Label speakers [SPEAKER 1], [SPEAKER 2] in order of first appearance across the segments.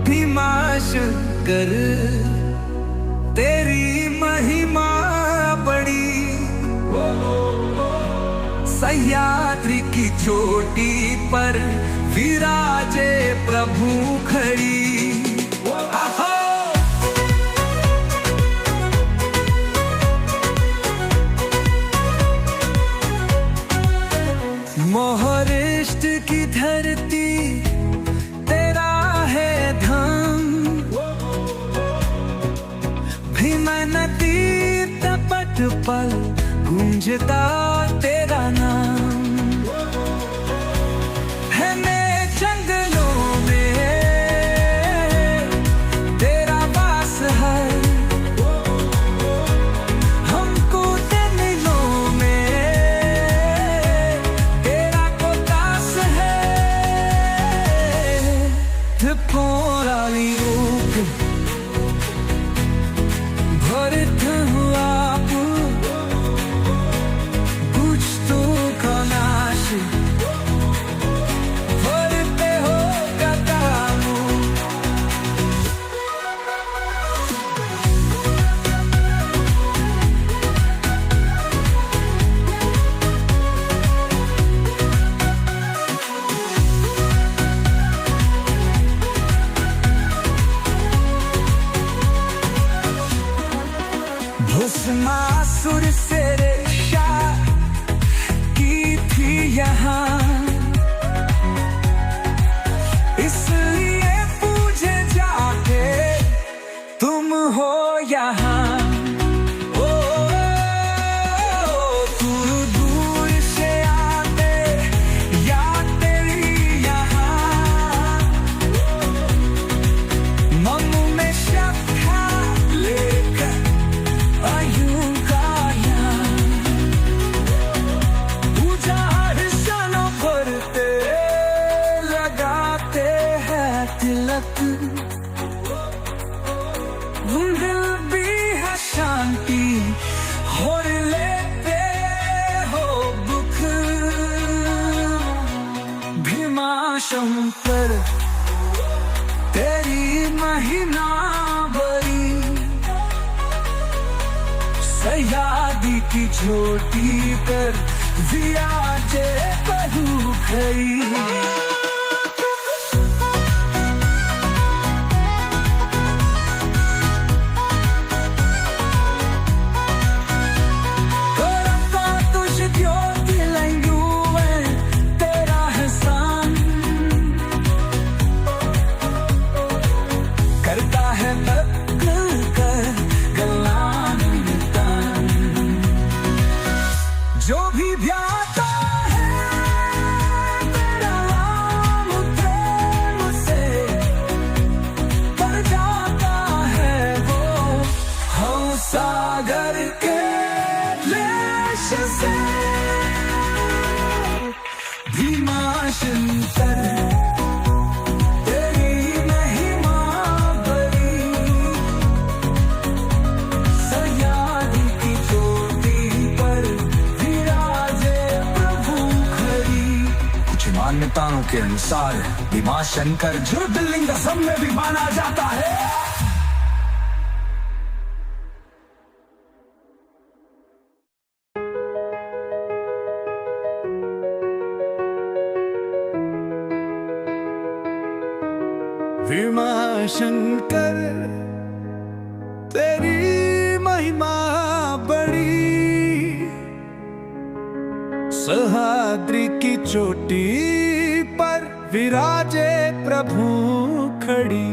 [SPEAKER 1] भीमाशंकर तेरी महिमा बड़ी, सह्याद्री की चोटी पर विराजे प्रभु खड़ी। मोहरिष्ट की धरती तेरा है धाम, भीम नदी तपत पर गूंजता तेरा नाम। है मैं जंगलों में तेरा वास है, हमको जंगलों में तेरा कोतास है। त्रिपुरारी रूप भरत हुआ भस्मासुर से रक्षा की थी यहाँ, इसलिए पूजे जाके तुम हो यहाँ। दूर से आते या तेरी यहाँ, मन में श्रद्धा लेकर तिलक दिल भी है शांति और लेते हो दुख। भीमाशंकर तेरी महिमा बड़ी, सह्याद्री की चोटी पर विराजे प्रभु खड़ी। जो भी भ्याता है तेरा नाम प्रेम से पर जाता है वो, हम सागर के क्लेश से। भीमाशंकर तेरी महिमा बड़ी, सह्याद्री की चोटी पर मान्यताओं के अनुसार भीमाशंकर ज्योतिर्लिंग असम में भी माना जाता है। भीमाशंकर तेरी महिमा बड़ी, सह्याद्री की चोटी पर विराजे प्रभु खड़ी।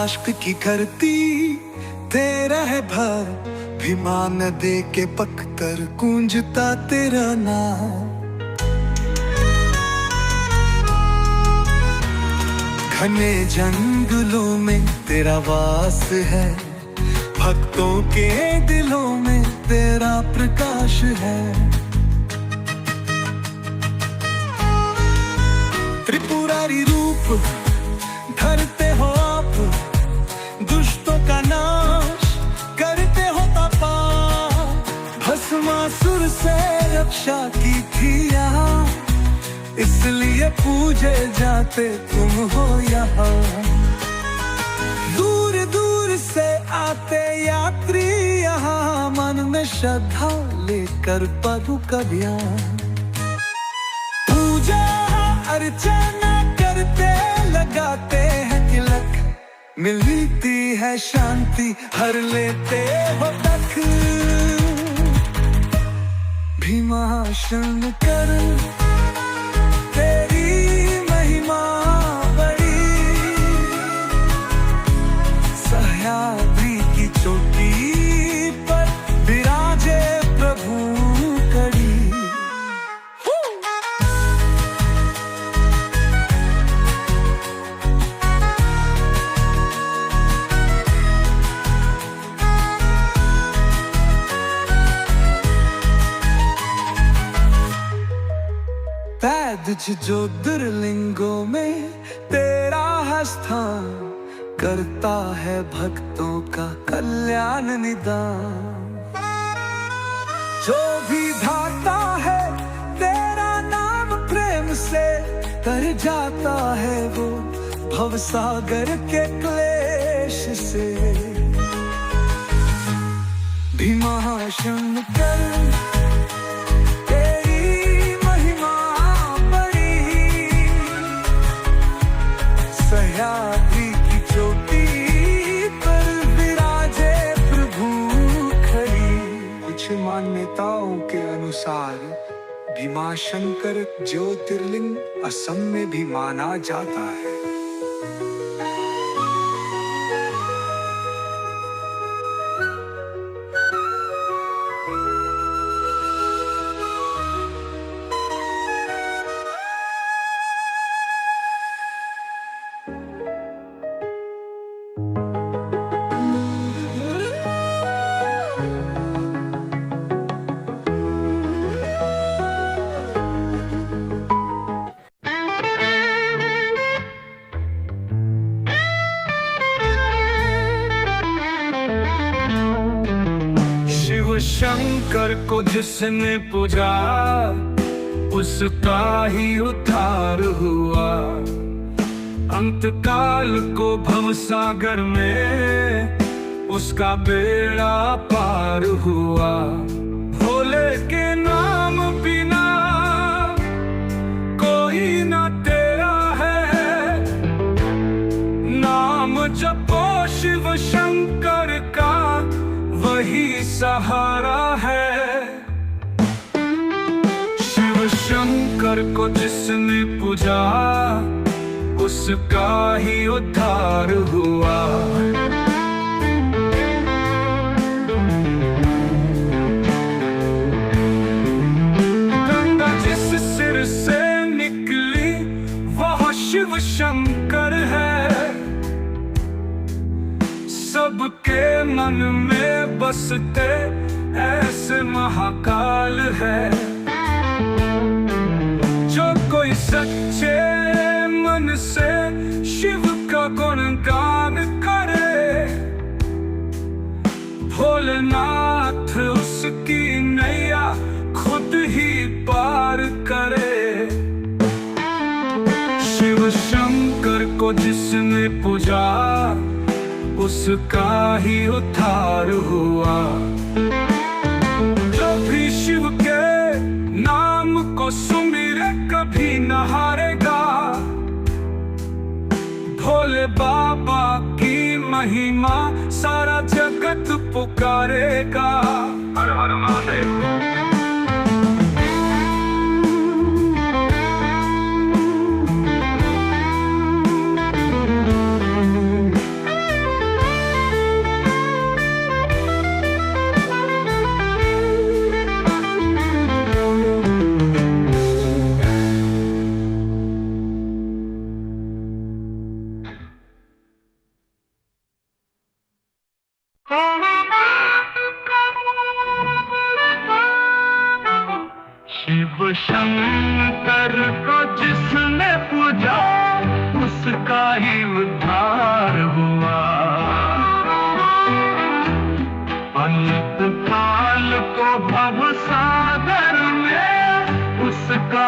[SPEAKER 2] महाराष्ट्र की धरती तेरा है भर, भीमा नदी के पत्थर गूंजता तेरा नाम। घने जंगलों में तेरा वास है, भक्तों के दिलों में तेरा प्रकाश है। त्रिपुरारी रूप धरते हो आप, दुष्टों का नाश करते हो तपा, भस्मासुर से रक्षा की थी यहाँ, इसलिए पूजे जाते तुम हो यहाँ। दूर दूर से आते यात्री यहाँ, मन में श्रद्धा लेकर प्रभु का ध्यान, पूजा अर्चना करते लगाते हैं तिलक, मिलती है शांति हर लेते हो तक। भीमा शंकर तेरी महिमा बड़ी, सह्याद्री की चोटी पर विराजे प्रभु कड़ी। ज्योतिर्लिंगों में तेरा है स्थान, करता है भक्तों का कल्याण निदान। जो भी भाता है तेरा नाम प्रेम से, तर जाता है वो भवसागर के क्लेश से। भीमा शंकर सह्याद्री की चोटी पर विराजे प्रभु खड़ी। कुछ मान्यताओं के अनुसार भीमा शंकर ज्योतिर्लिंग असम में भी माना जाता है।
[SPEAKER 1] शंकर को जिसने पूजा, उसका ही उद्धार हुआ। अंतकाल को भवसागर में उसका बेड़ा पार हुआ। भोले के नाम बिना कोई ना तेरा है, नाम जपो शिव शंकर का वही सहारा है। शिव शंकर को जिसने पूजा, उसका ही उद्धार हुआ। गंगा जिस सिर से निकली वह शिव शंकर है। सबके मन में बसते ऐसे महाकाल है। जो कोई सच्चे मन से शिव का गुणगान करे, भोलेनाथ उसकी नैया खुद ही पार करे। शिव शंकर को जिसने पूजा, उसका ही उद्धार हुआ। जो भी शिव के नाम को सुमिरे कभी न हारेगा। भोले बाबा की महिमा सारा जगत पुकारेगा। हर हर महादेव।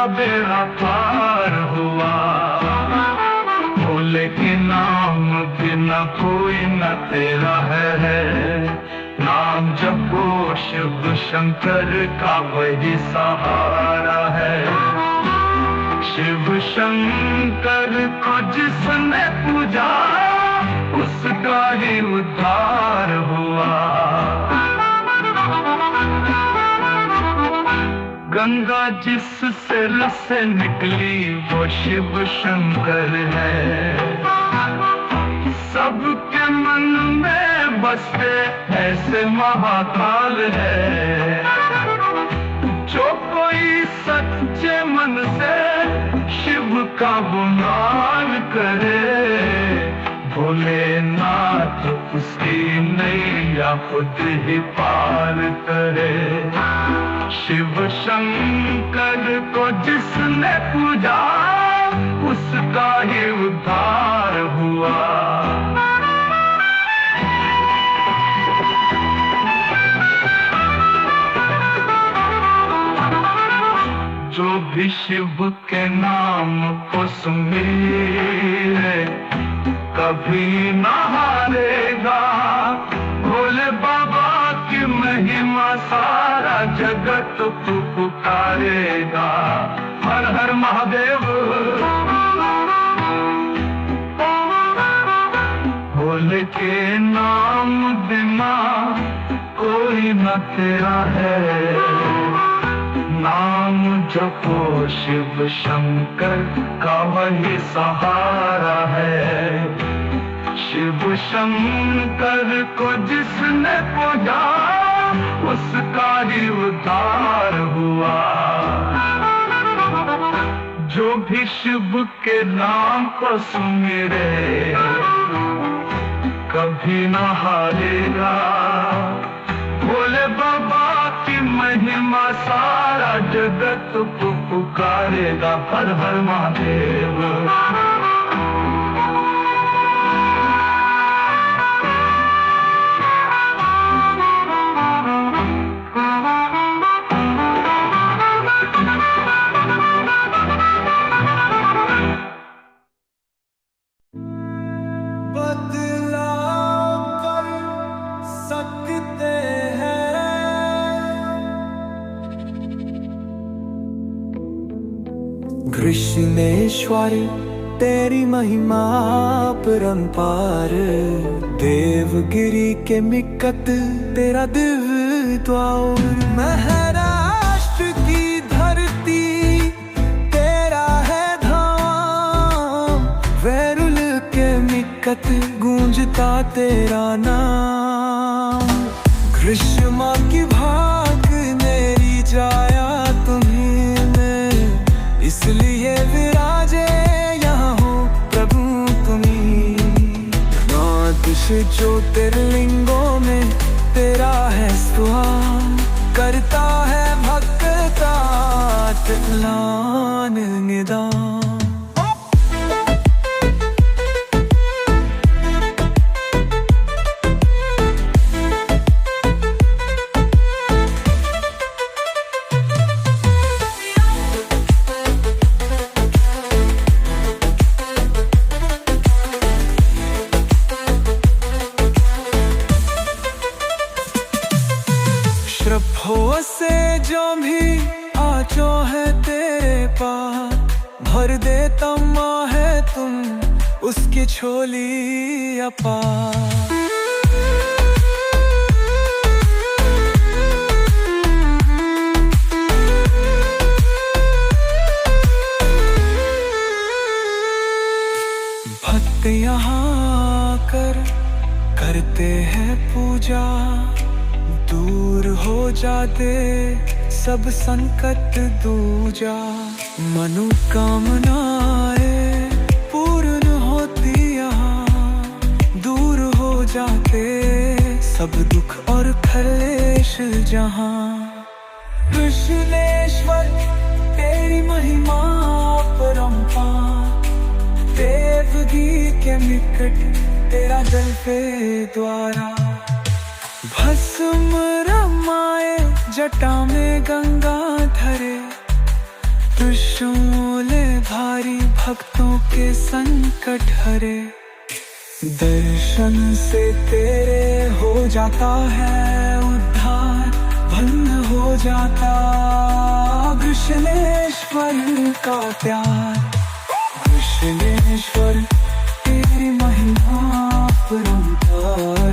[SPEAKER 3] बेड़ा पार हुआ। भोले के नाम बिना कोई न तेरा है, नाम जपो शिव शंकर का वही सहारा है। शिव शंकर को जिसने पूजा उसका ही उद्धार हुआ। गंगा जिससे रसे निकली वो शिव शंकर है। सबके मन में बसते ऐसे महाकाल है। जो कोई सच्चे मन से शिव का गुणगान करे, भोलेनाथ उसकी नैया खुद ही पार करे। शिव शंकर को जिसने पूजा उसका ही उद्धार हुआ। जो भी शिव के नाम को सुमिरे कभी न हारेगा। भोले बाबा की महिमा सारा जगत पुकारेगा। हर हर महादेव। भोले के नाम बिना कोई न तेरा है, नाम जपो शिव शंकर का वही सहारा है। शिव शंकर को जिसने पूजा उसका ही उद्धार हुआ। जो भी शिव के नाम को सुमिरे कभी न हारेगा। भोले बाबा की महिमा सारा जगत पुकारेगा। हर हर महादेव।
[SPEAKER 2] कृष्णेश्वर तेरी महिमा परंपार। देवगिरी के निकट तेरा दिव्य द्वार। महाराष्ट्र की धरती तेरा है धाम। वैरुल के निकट गूंजता तेरा नाम। कृष्ण की भाग मेरी जाया तुम्हीं में, इसलिए विराजे यहाँ हो प्रभु तुम्हीं। द्वादश ज्योतिर्लिंगों में तेरा है स्वान। करता है भक्ता तिलान निदान। श्रद्धों से जो भी आजो है तेरे पास, भर देता माँ है तुम उसकी झोली अपार। भक्त यहाँ करते हैं पूजा, दूर हो जाते सब संकट दूजा। मनोकामनाएं पूर्ण होती यहाँ, दूर हो जाते सब दुख और क्लेश जहाँ। कृष्णेश्वर तेरी महिमा परंपार। देवगी के निकट तेरा जल पे द्वारा। भस्म रमाए जटा में गंगा धरे। शोले भारी भक्तों के संकट हरे। दर्शन से तेरे हो जाता है उद्धार, भंग हो जाता कृष्णेश्वर का प्यार। कृष्णेश्वर तेरी महिमा परंपार,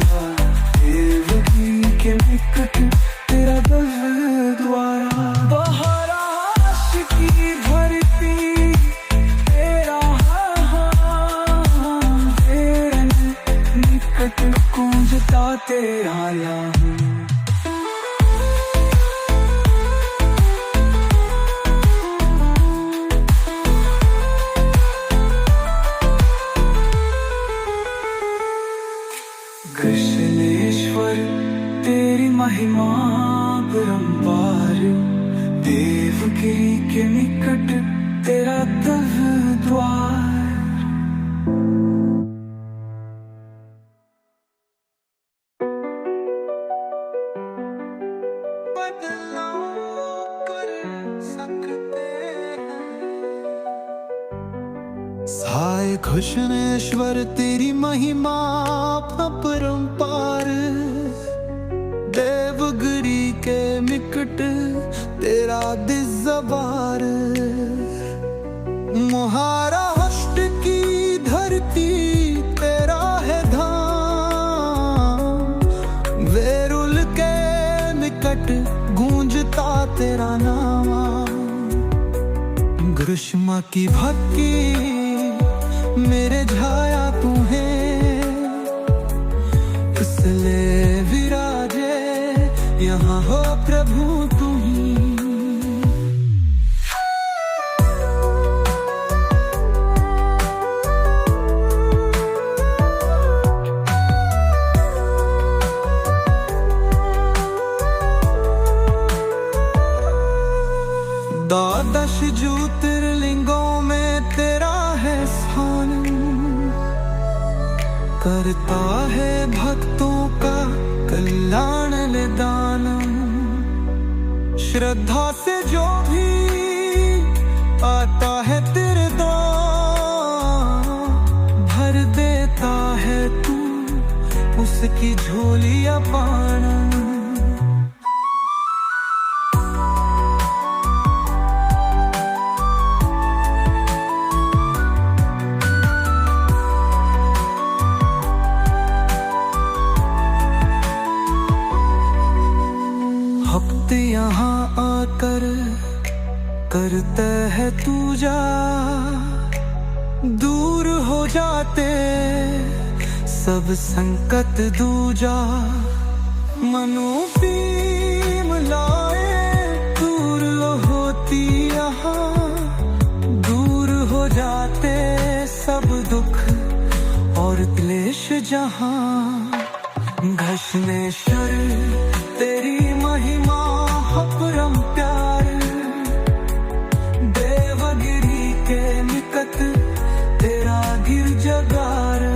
[SPEAKER 2] देवकी के निकट तेरा दर द्वारा। बहराश की धरती तेरा तेरे निकट गूंजता तेरा नाम। कृष्णेश्वर तेरी महिमा परंपार, देवगिरी के निकट तेरा तव द्वार।
[SPEAKER 4] हाय कृष्णेश्वर तेरी महिमा अपरंपार, देवगिरी के निकट तेरा दिव्यबार। महाराष्ट्र की धरती तेरा है धाम, वेरुल के निकट गूंजता तेरा नाम। ग्रीष्म की भक्ति मेरे छाया तू है, इसलिए विराजे यहाँ हो प्रभु तू ही। द्वादश ज्योतिर्लिंगों में तेरा है स्थान, करता है भक्तों का कल्याण निदान। श्रद्धा से जो भी आता है तेरे द्वार, भर देता है तू उसकी झोली अपार। भक्त यहाँ आकर करते है पूजा, दूर हो जाते सब संकट दूजा। मनोपीम लाए दूर होती यहाँ, दूर हो जाते सब दुख और क्लेश जहाँ। कृष्णेश्वर तेरी महिमा अपरंपार, देवगिरी के निकट तेरा गिरजाघर।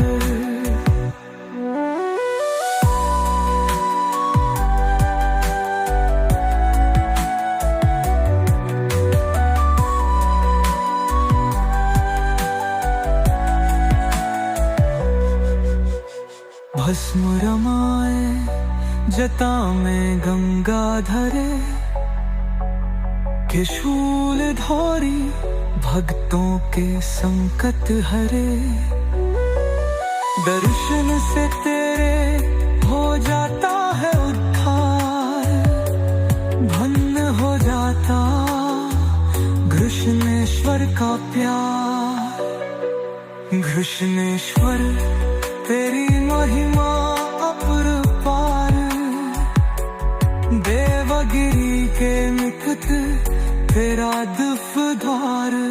[SPEAKER 4] भस्म रमाए जटा में गंगा धरे, के शूल धारी भक्तों के संकट हरे। दर्शन से तेरे हो जाता है उद्धार, भन्न हो जाता कृष्णेश्वर का प्यार। कृष्णेश्वर तेरी महिमा अपरंपार, देवगिरी के निकट तेरा दिव्यद्वार।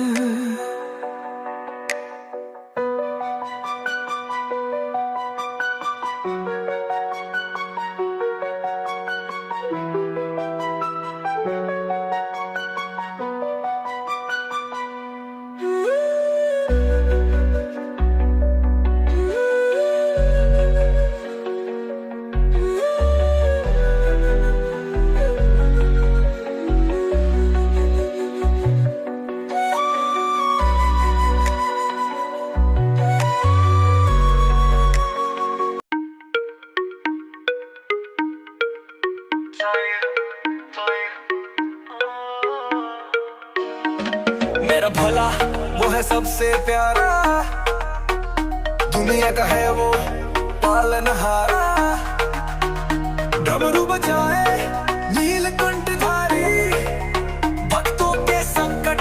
[SPEAKER 2] सबसे प्यारा, दुनिया का है वो पालनहारा। डमरू बजाए नीलकंठधारी, भक्तों के संकट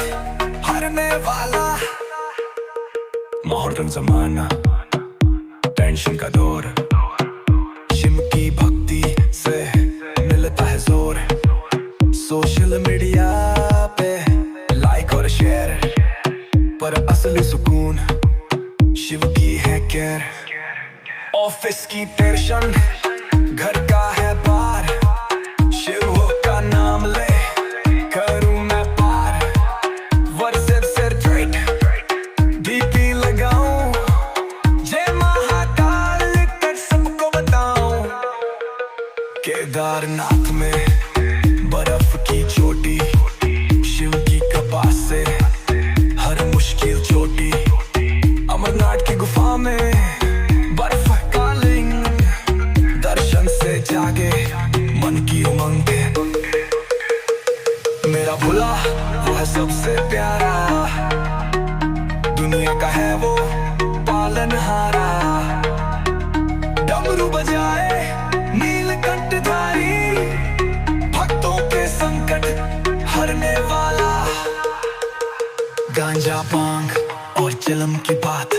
[SPEAKER 2] हरने वाला।
[SPEAKER 1] मॉडर्न जमाना, टेंशन का दौर,
[SPEAKER 2] शिव की भक्ति से मिलता है जोर। सोशल मीडिया पे लाइक और शेयर, पर असली सुकून शिव की है केयर। ऑफिस की टेंशन, घर का है बार, शिव का नाम ले करूं मैं पार। व्हाट्सएप से ट्रेड डीपी लगाऊं, जय महाकाल लिखकर सबको बताऊं। केदारनाथ में बर्फ की चोटी, शिव की कृपा से हर मुश्किल चोटी। अमरनाथ की गुफा में बर्फ का लिंग, दर्शन से जागे मन की उमंग। मेरा भोला वो है सबसे प्यारा, दुनिया का है वो पालनहारा। डमरू बजाए नीलकंठधारी, भक्तों के संकट हरने वाला। गांजा भांग और चिलम की बात,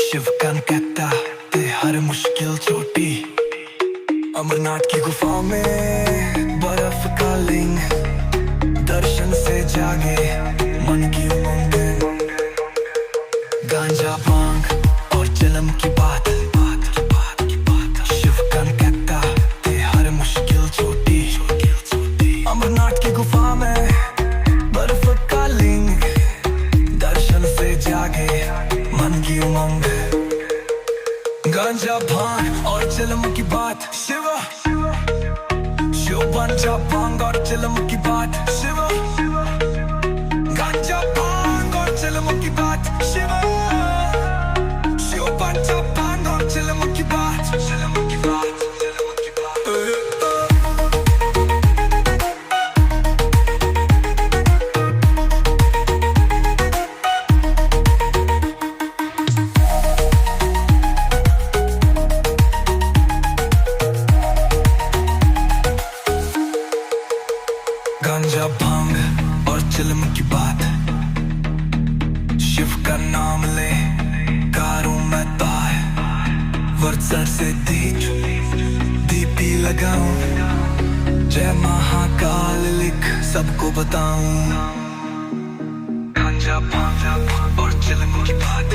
[SPEAKER 2] शिव कन कहता ते हर मुश्किल चोटी। अमरनाथ की गुफा में बर्फ का लिंग, दर्शन से जागे मन की उमंग। गांजा भांग और चिलम की बात, शिव कन कहता ते हर मुश्किल चोटी। अमरनाथ की गुफा में बर्फ का लिंग, दर्शन से जागे मन की उमंग। गांजा भांग और चिलम की बात, शिव गांजा भांग और चिलम की बात, शिव गांजा भांग और चिलम की बात, शिव गांजा भांग और चिलम की बात, चिलम की बात, चिलम की बात। गांजा भांग और चिलम की बात, शिव का नाम ले कारूं मैं तार। व्हाट्सएप से डीपी लगाऊं, जय महाकाल लिख सबको बताऊं। गांजा भांग और चिलम की बात,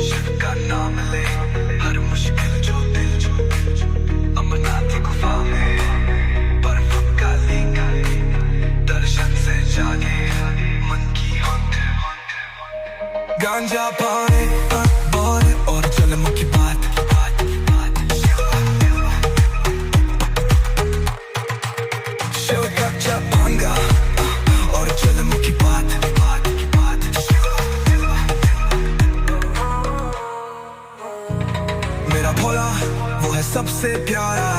[SPEAKER 2] शिव का नाम ले हर मुश्किल जो दिल। अमरनाथ की गुफा में बर्फ का लिंग, दर्शन से जागे मन की हंग। गांजा भांग और चिलम की बात, शिव गांजा भांग और चिलम की बात। मेरा भोला वो है सबसे प्यारा,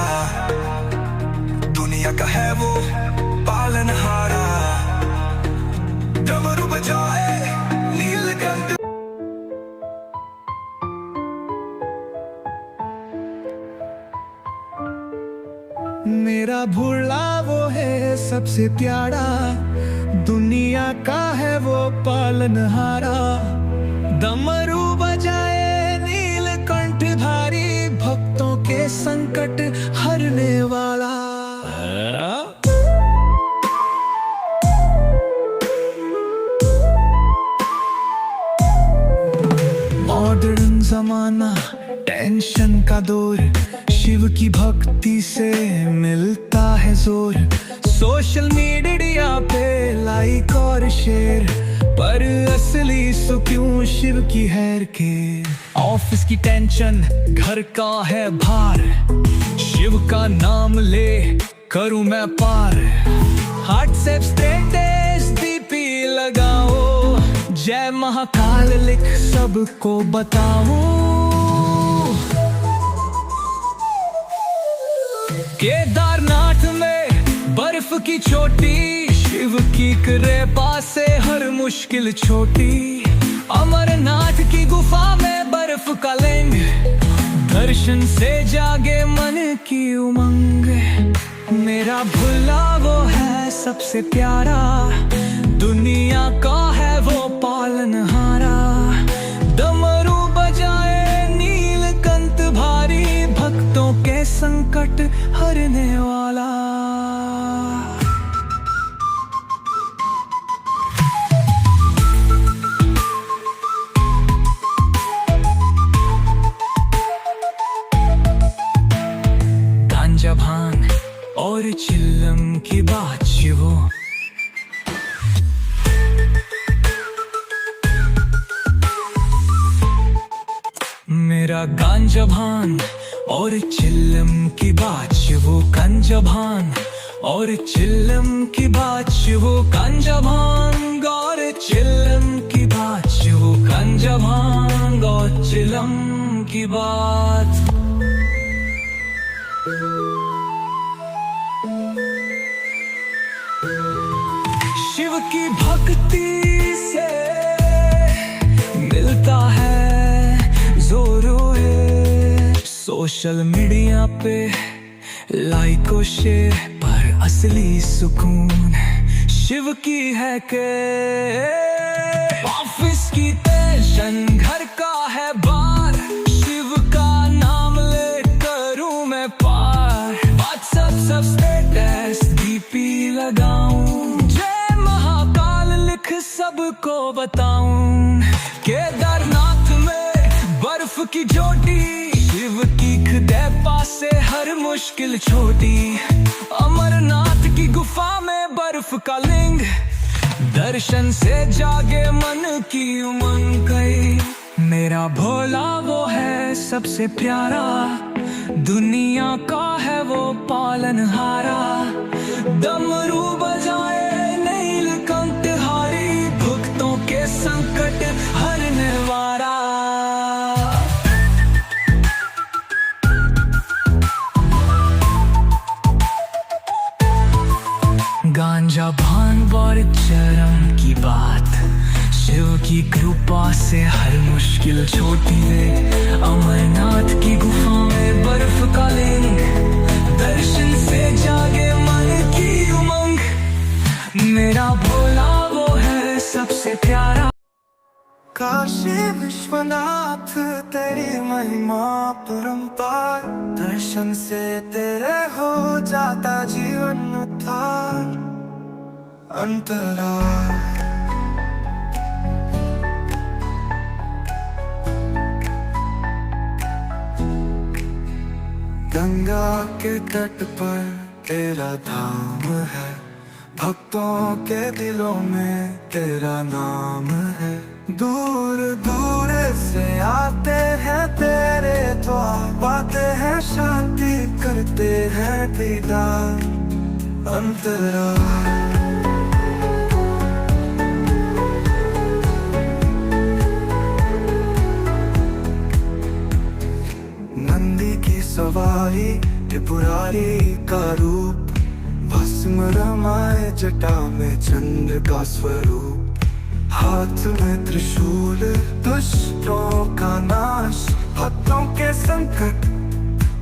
[SPEAKER 2] दुनिया का है वो पालनहारा। डमरू बजाए नीलकंठ। मेरा भोला वो है सबसे प्यारा, दुनिया का है वो पालनहारा। डमरू बजाए नीलकंठधारी, भक्तों के संकट हरने वाला। मॉडर्न जमाना, टेंशन का दौर, शिव की भक्ति से मिलता है जोर। सोशल मीडिया पे लाइक और शेयर, पर असली सुकून शिव की हैर के। ऑफिस की टेंशन, घर का है भार, शिव का नाम ले करूं मैं पार। व्हाट्सएप स्टेटस डीपी लगाओ, जय महाकाल लिख सबको बताऊं। केदारनाथ में बर्फ की चोटी, शिव की कृपा से हर मुश्किल छोटी, अमरनाथ की गुफा में बर्फ का लिंग, दर्शन से जागे मन की उमंग। मेरा भोला वो है सबसे प्यारा, दुनिया का है वो पालनहारा। डमरू बजाए नीलकंठ भारी, भक्तों के संकट हरने वाला। गांजा भांग और चिल्लम की बात शिवो, मेरा गांजा भांग और चिल्लम की बात शिवो। गांजा भांग और चिल्लम की बात शिवो। गांजा भांग और चिल्लम की बात शिवो। गांजा भांग और चिल्लम की बात। शिव की भक्ति से मिलता है जोरो है। सोशल मीडिया पे लाइक और शेयर पर असली सुकून शिव की है के। ऑफिस की टेंशन घर का है बार, शिव का नाम ले करूं मैं पार। व्हाट्सएप सब स्टेटस डीपी लगाऊं, जय महाकाल लिख सबको बताऊं। केदारनाथ में बर्फ की चोटी, शिव की कृपा से हर मुश्किल छोटी। अमरनाथ की गुफा में बर्फ का लिंग, दर्शन से जागे मन की उमंग गई। मेरा भोला वो है सबसे प्यारा, दुनिया का है वो पालनहारा। डमरू बजाए नीलकंठ हारी, भक्तों के संकट हरने वाला। गांजा भांग और चरम की बात, शिव की कृपा से हर मुश्किल छोटी है। अमरनाथ की गुफा में बर्फ का लिंग, दर्शन से जागे मन की उमंग। मेरा भोला वो है सबसे प्यारा।
[SPEAKER 4] काशी विश्वनाथ तेरी महिमा परंपार, दर्शन से तेरे हो जाता जीवन उद्धार। अंतरा गंगा के तट पर तेरा धाम है, भक्तों के दिलों में तेरा नाम है। दूर दूर से आते हैं तेरे द्वार, पाते हैं शांति करते हैं दीदार। अंतरा नंदी की सवारी, त्रिपुरारी का रूप, भस्म रमाए जटा में चंद्र का स्वरूप। हाथ में त्रिशूल, दुष्टों का नाश, भक्तों के संकट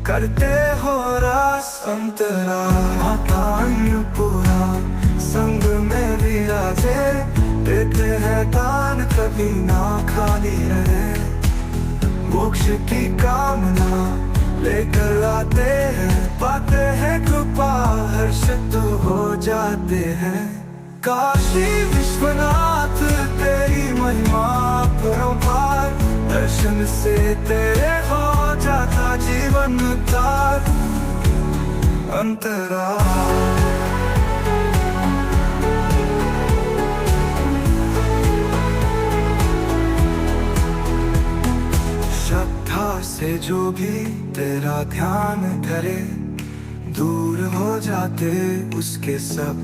[SPEAKER 4] करते हो रास। अंतरा माता अन्नपूर्णा संग में विराजे, देते हैं दान कभी ना खाली रहे। मोक्ष की कामना लेकर आते हैं, पाते हैं कृपा हर्षित हो जाते हैं। काशी विश्वनाथ तेरी महिमा परंपार, दर्शन से तेरे हो जाता जीवन उद्धार। अंतरा श्रद्धा से जो भी तेरा ध्यान करे, दूर हो जाते उसके सब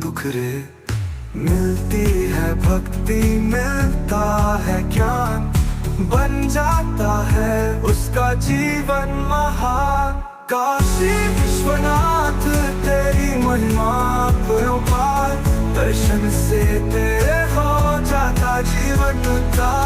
[SPEAKER 4] दुख रे। मिलती है भक्ति, मिलता है ज्ञान, बन जाता है उसका जीवन महान। काशी विश्वनाथ तेरी महिमा परंपार, दर्शन से तेरे हो जाता जीवन उद्धार।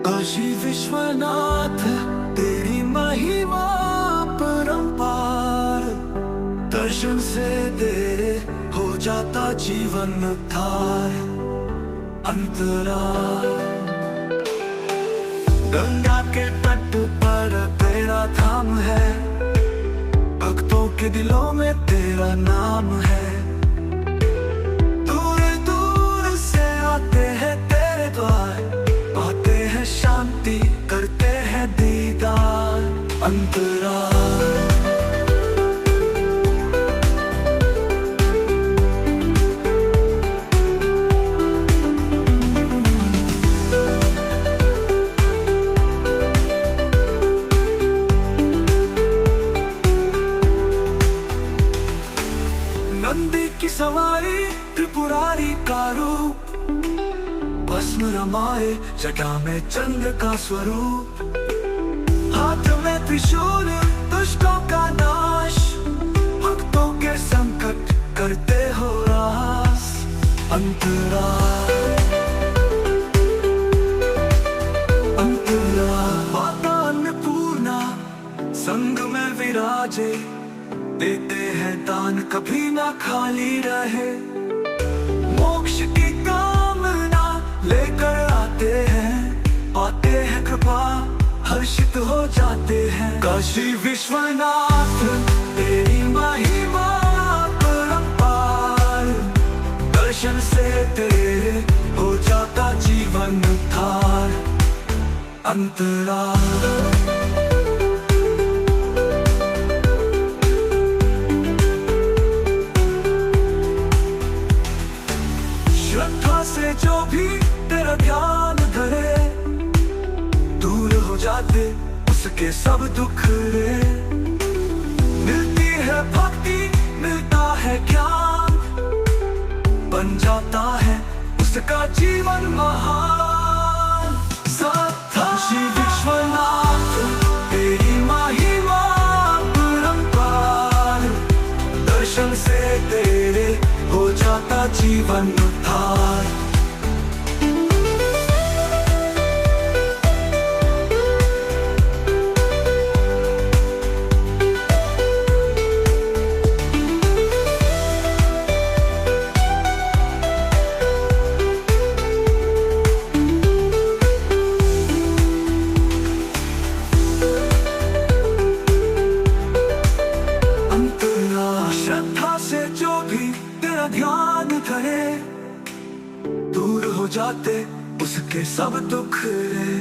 [SPEAKER 4] काशी विश्वनाथ तेरी महिमा परंपार, दर्शन से तेरे हो जाता जीवन उद्धार। अंतराल गंगा के तट पर तेरा धाम है, भक्तों के दिलों में तेरा नाम है। दूर दूर से आते हैं तेरे द्वार, पाते हैं शांति करते हैं दीदार। अंतराल नंदी की सवारी त्रिपुरारी का रूप, भस्म रमाए जटा में चंद्र का स्वरूप। हाथ में त्रिशूल दुष्टों का नाश, भक्तों के संकट करते हो रास। अंतराल अंतराल माता अन्नपूर्णा संग में विराजे, देते हैं दान कभी ना खाली रहे। मोक्ष की कामना लेकर आते हैं, पाते हैं कृपा हर्षित हो जाते हैं। काशी विश्वनाथ तेरी महिमा परंपार, दर्शन से तेरे हो जाता जीवन उद्धार। अंतराल श्रद्धा से जो भी तेरा ध्यान धरे, दूर हो जाते उसके सब दुख रे। मिलती है भक्ति मिलता है ज्ञान, बन जाता है उसका जीवन महान। काशी विश्वनाथ तेरी महिमा परंपार, दर्शन से तेरे हो जाता जीवन उद्धार। श्रद्धा से जो भी तेरा ध्यान धरे, दूर हो जाते उसके सब दुख रे।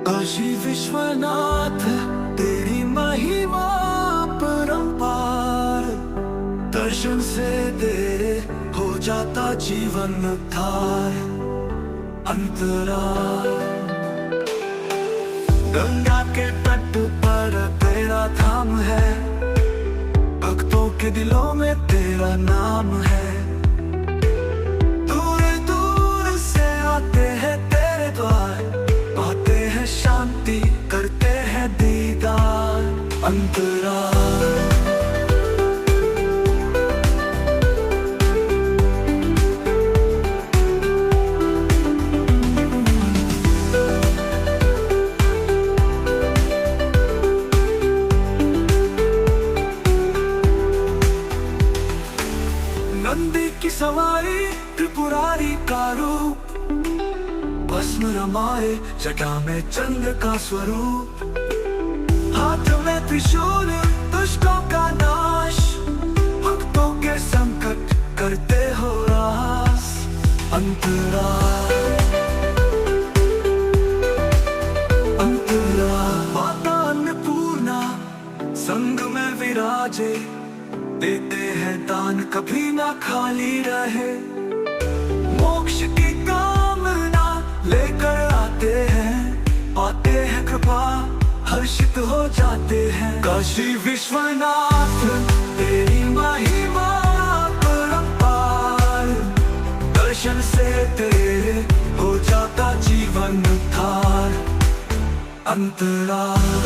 [SPEAKER 4] काशी विश्वनाथ तेरी महिमा परंपार, दर्शन से तेरे हो जाता जीवन उद्धार। अंतराल गंगा के तट पर तेरा धाम है, भक्तों के दिलों में तेरा नाम है। दूर दूर से आते हैं तेरे द्वार, पाते हैं शांति करते हैं दीदार। अंतराल नंदी की सवारी त्रिपुरारी का रूप, बस भस्म रमाए जटा में चंद्र का स्वरूप, हाथ में त्रिशूल दुष्टों का नाश, भक्तों के संकट करते हो रास। अंतराल माता अन्नपूर्णा संग में विराजे, देते हैं दान कभी ना खाली रहे। मोक्ष की कामना लेकर आते हैं, पाते हैं कृपा हर्षित हो जाते हैं। काशी विश्वनाथ तेरी महिमा परंपार, दर्शन से तेरे हो जाता जीवन उद्धार। अंतराल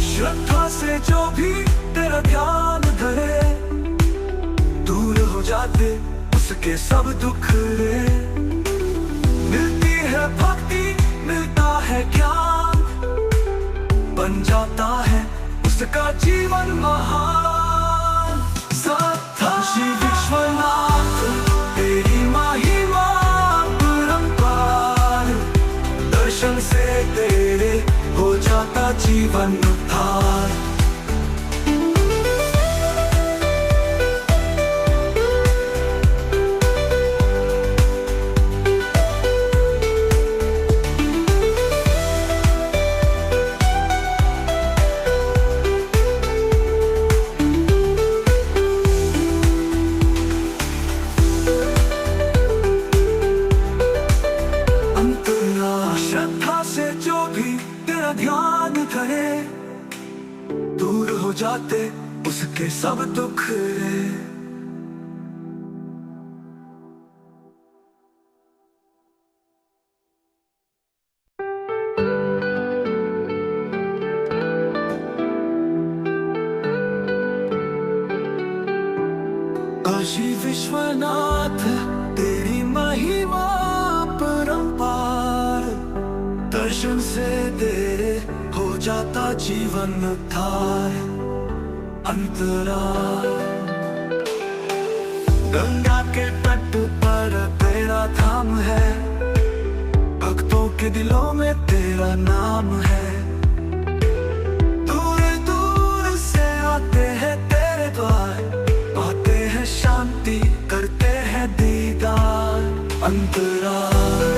[SPEAKER 4] श्रद्धा से जो भी तेरा ध्यान धरे, दूर हो जाते उसके सब दुख रे। मिलती है भक्ति मिलता है ज्ञान, बन जाता है उसका जीवन महान। काशी विश्वनाथ तेरी महिमा परंपार, दर्शन से तेरे हो जाता जीवन उद्धार। श्रद्धा से जो भी तेरा ध्यान धरे, दूर हो जाते उसके सब दुख रे। काशी विश्वनाथ तेरी महिमा परंपार, दर्शन से तेरे हो जाता जीवन उद्धार। अंतराल गंगा के तट पर तेरा धाम है, भक्तों के दिलों में तेरा नाम है। दूर दूर से आते हैं तेरे द्वार, पाते हैं शांति करते हैं दीदार। अंतराल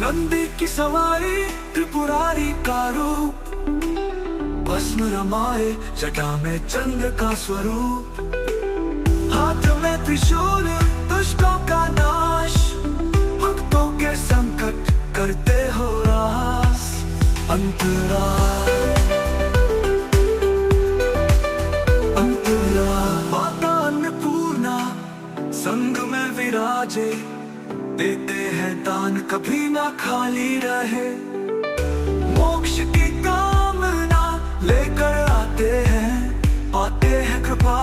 [SPEAKER 4] नंदी की सवारी त्रिपुरारी का रूप, भस्म रमाए जटा में चंद्र का स्वरूप, हाथ में त्रिशूल दुष्टों का नाश, भक्तों के संकट करते हो रास। अंतराल माता अन्नपूर्णा संग में विराजे, देते हैं दान कभी ना खाली रहे। मोक्ष की कामना लेकर आते हैं, पाते हैं कृपा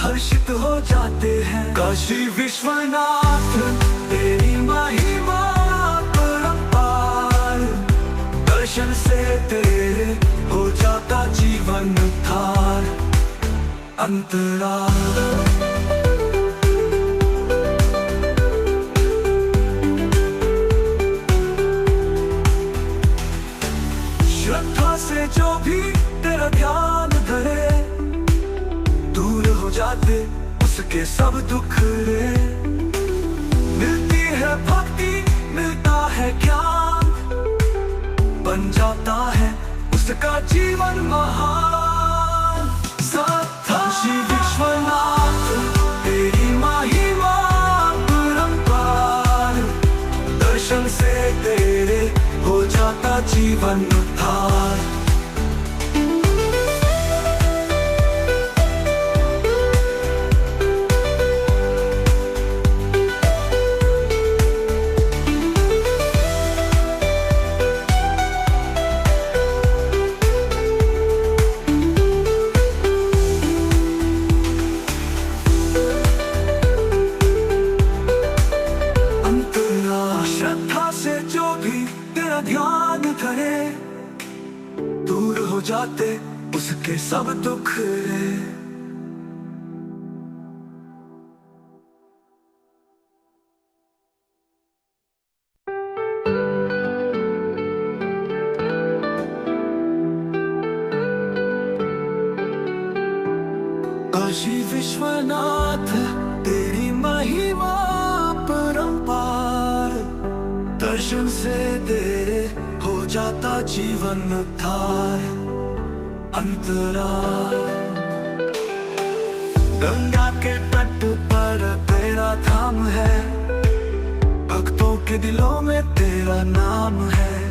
[SPEAKER 4] हर्षित हो जाते हैं। काशी विश्वनाथ तेरी महिमा परंपार, दर्शन से तेरे हो जाता जीवन उद्धार। अंतराल श्रद्धा से जो भी तेरा ध्यान धरे, दूर हो जाते उसके सब दुख रे। मिलती है भक्ति मिलता है ज्ञान, बन जाता है उसका जीवन महान। काशी विश्वनाथ तेरी महिमा परंपार, दर्शन से तेरे हो जाता जीवन उद्धार। ध्यान करे, दूर हो जाते उसके सब दुख रे। काशी विश्वनाथ तेरी महिमा परंपार, दर्शन से तेरे हो जाता जीवन उद्धार। अंतराल गंगा के तट पर तेरा धाम है, भक्तों के दिलों में तेरा नाम है।